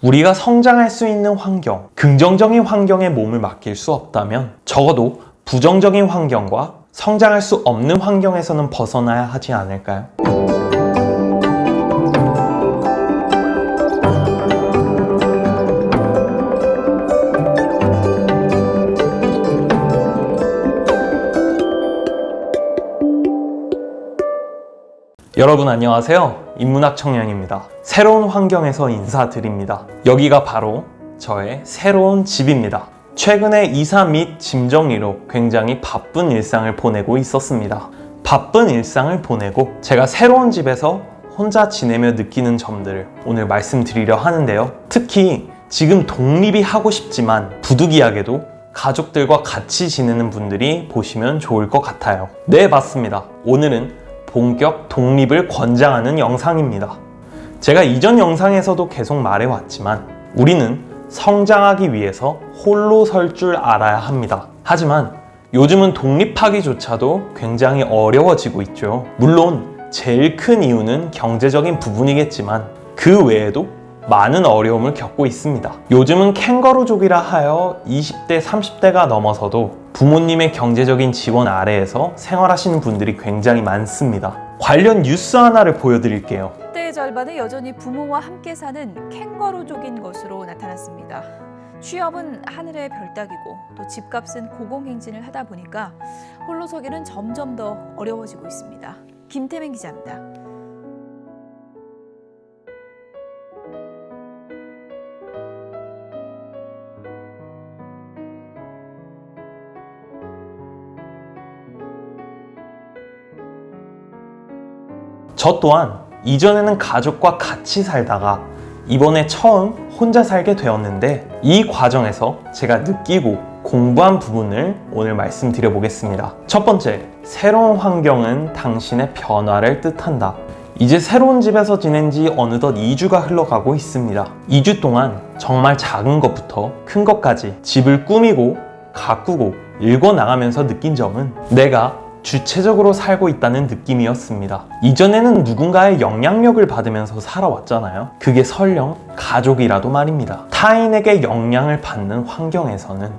우리가 성장할 수 있는 환경, 긍정적인 환경에 몸을 맡길 수 없다면 적어도 부정적인 환경과 성장할 수 없는 환경에서는 벗어나야 하지 않을까요? 여러분 안녕하세요. 인문학 청년입니다. 새로운 환경에서 인사드립니다. 여기가 바로 저의 새로운 집입니다. 최근에 이사 및 짐 정리로 굉장히 바쁜 일상을 보내고 있었습니다. 바쁜 일상을 보내고 제가 새로운 집에서 혼자 지내며 느끼는 점들을 오늘 말씀드리려 하는데요. 특히 지금 독립이 하고 싶지만 부득이하게도 가족들과 같이 지내는 분들이 보시면 좋을 것 같아요. 네, 맞습니다. 오늘은 본격 독립을 권장하는 영상입니다. 제가 이전 영상에서도 계속 말해왔지만 우리는 성장하기 위해서 홀로 설 줄 알아야 합니다. 하지만 요즘은 독립하기조차도 굉장히 어려워지고 있죠. 물론 제일 큰 이유는 경제적인 부분이겠지만 그 외에도 많은 어려움을 겪고 있습니다. 요즘은 캥거루족이라 하여 20대, 30대가 넘어서도 부모님의 경제적인 지원 아래에서 생활하시는 분들이 굉장히 많습니다. 관련 뉴스 하나를 보여드릴게요. 세대의 절반은 여전히 부모와 함께 사는 캥거루족인 것으로 나타났습니다. 취업은 하늘의 별 따기고 또 집값은 고공행진을 하다 보니까 홀로서기는 점점 더 어려워지고 있습니다. 김태민 기자입니다. 저 또한 이전에는 가족과 같이 살다가 이번에 처음 혼자 살게 되었는데 이 과정에서 제가 느끼고 공부한 부분을 오늘 말씀드려 보겠습니다. 첫 번째, 새로운 환경은 당신의 변화를 뜻한다. 이제 새로운 집에서 지낸 지 어느덧 2주가 흘러가고 있습니다. 2주 동안 정말 작은 것부터 큰 것까지 집을 꾸미고 가꾸고 읽어나가면서 느낀 점은 내가 주체적으로 살고 있다는 느낌이었습니다. 이전에는 누군가의 영향력을 받으면서 살아왔잖아요. 그게 설령 가족이라도 말입니다. 타인에게 영향을 받는 환경에서는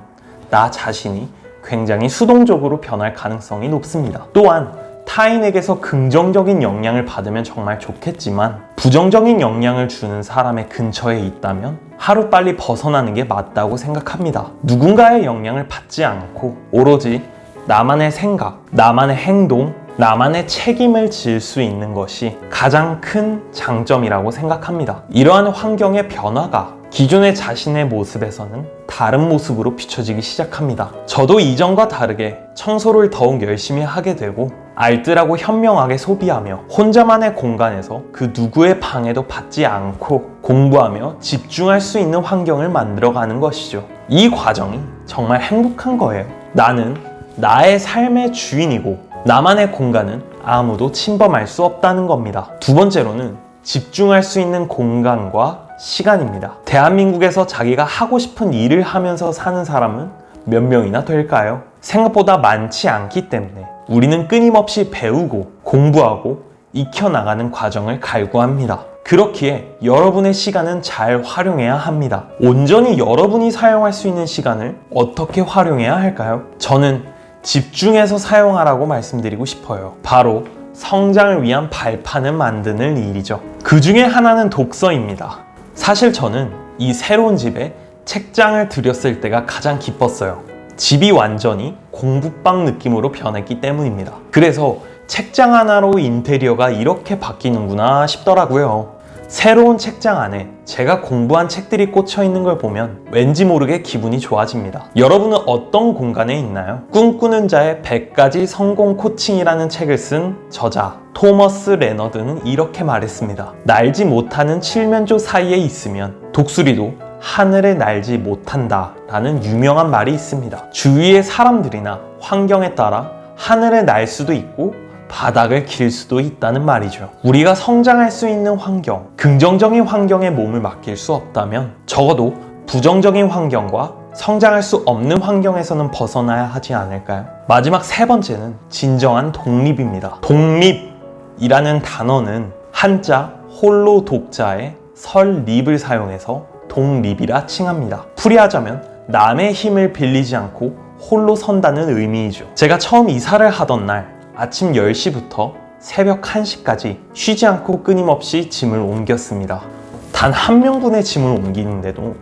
나 자신이 굉장히 수동적으로 변할 가능성이 높습니다. 또한 타인에게서 긍정적인 영향을 받으면 정말 좋겠지만 부정적인 영향을 주는 사람의 근처에 있다면 하루빨리 벗어나는 게 맞다고 생각합니다. 누군가의 영향을 받지 않고 오로지 나만의 생각, 나만의 행동, 나만의 책임을 질 수 있는 것이 가장 큰 장점이라고 생각합니다. 이러한 환경의 변화가 기존의 자신의 모습에서는 다른 모습으로 비춰지기 시작합니다. 저도 이전과 다르게 청소를 더욱 열심히 하게 되고 알뜰하고 현명하게 소비하며 혼자만의 공간에서 그 누구의 방해도 받지 않고 공부하며 집중할 수 있는 환경을 만들어가는 것이죠. 이 과정이 정말 행복한 거예요. 나는 나의 삶의 주인이고 나만의 공간은 아무도 침범할 수 없다는 겁니다. 두 번째로는 집중할 수 있는 공간과 시간입니다. 대한민국에서 자기가 하고 싶은 일을 하면서 사는 사람은 몇 명이나 될까요? 생각보다 많지 않기 때문에 우리는 끊임없이 배우고 공부하고 익혀나가는 과정을 갈구합니다. 그렇기에 여러분의 시간은 잘 활용해야 합니다. 온전히 여러분이 사용할 수 있는 시간을 어떻게 활용해야 할까요? 저는 집중해서 사용하라고 말씀드리고 싶어요. 바로 성장을 위한 발판을 만드는 일이죠. 그 중에 하나는 독서입니다. 사실 저는 이 새로운 집에 책장을 들였을 때가 가장 기뻤어요. 집이 완전히 공부방 느낌으로 변했기 때문입니다. 그래서 책장 하나로 인테리어가 이렇게 바뀌는구나 싶더라고요. 새로운 책장 안에 제가 공부한 책들이 꽂혀 있는 걸 보면 왠지 모르게 기분이 좋아집니다. 여러분은 어떤 공간에 있나요? 꿈꾸는 자의 100가지 성공 코칭이라는 책을 쓴 저자 토머스 레너드는 이렇게 말했습니다. 날지 못하는 칠면조 사이에 있으면 독수리도 하늘에 날지 못한다 라는 유명한 말이 있습니다. 주위의 사람들이나 환경에 따라 하늘에 날 수도 있고 바닥을 길 수도 있다는 말이죠. 우리가 성장할 수 있는 환경, 긍정적인 환경에 몸을 맡길 수 없다면 적어도 부정적인 환경과 성장할 수 없는 환경에서는 벗어나야 하지 않을까요? 마지막 세 번째는 진정한 독립입니다. 독립이라는 단어는 한자 홀로 독자의 설립을 사용해서 독립이라 칭합니다. 풀이하자면 남의 힘을 빌리지 않고 홀로 선다는 의미이죠. 제가 처음 이사를 하던 날 아침 10시부터 새벽 1시까지 쉬지 않고 끊임없이 짐을 옮겼습니다. 단 한 명분의 짐을 옮기는데도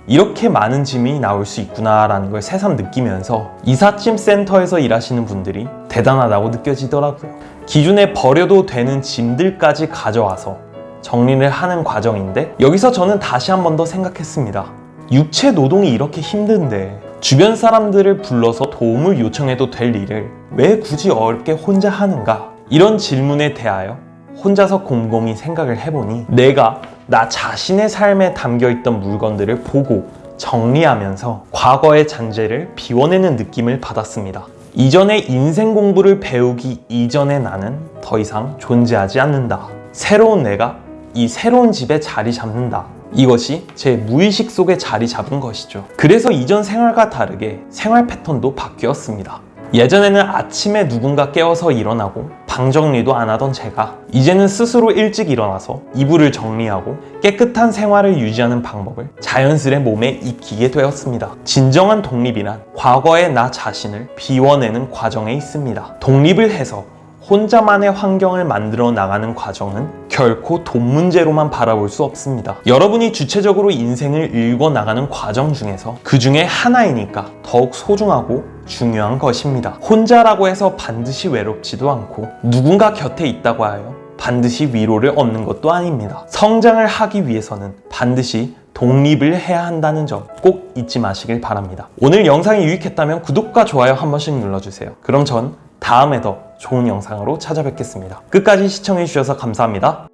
이렇게 많은 짐이 나올 수 있구나라는 걸 새삼 느끼면서 이삿짐 센터에서 일하시는 분들이 대단하다고 느껴지더라고요. 기존에 버려도 되는 짐들까지 가져와서 정리를 하는 과정인데, 여기서 저는 다시 한 번 더 생각했습니다. 육체 노동이 이렇게 힘든데 주변 사람들을 불러서 도움을 요청해도 될 일을 왜 굳이 어렵게 혼자 하는가? 이런 질문에 대하여 혼자서 곰곰이 생각을 해보니 내가 나 자신의 삶에 담겨있던 물건들을 보고 정리하면서 과거의 잔재를 비워내는 느낌을 받았습니다. 이전에 인생 공부를 배우기 이전의 나는 더 이상 존재하지 않는다. 새로운 내가 이 새로운 집에 자리 잡는다. 이것이 제 무의식 속에 자리 잡은 것이죠. 그래서 이전 생활과 다르게 생활 패턴도 바뀌었습니다. 예전에는 아침에 누군가 깨워서 일어나고 방 정리도 안 하던 제가 이제는 스스로 일찍 일어나서 이불을 정리하고 깨끗한 생활을 유지하는 방법을 자연스레 몸에 익히게 되었습니다. 진정한 독립이란 과거의 나 자신을 비워내는 과정에 있습니다. 독립을 해서 혼자만의 환경을 만들어 나가는 과정은 결코 돈 문제로만 바라볼 수 없습니다. 여러분이 주체적으로 인생을 읽어 나가는 과정 중에서 그 중에 하나이니까 더욱 소중하고 중요한 것입니다. 혼자라고 해서 반드시 외롭지도 않고 누군가 곁에 있다고 하여 반드시 위로를 얻는 것도 아닙니다. 성장을 하기 위해서는 반드시 독립을 해야 한다는 점 꼭 잊지 마시길 바랍니다. 오늘 영상이 유익했다면 구독과 좋아요 한 번씩 눌러주세요. 그럼 전 다음에 더 좋은 영상으로 찾아뵙겠습니다. 끝까지 시청해주셔서 감사합니다.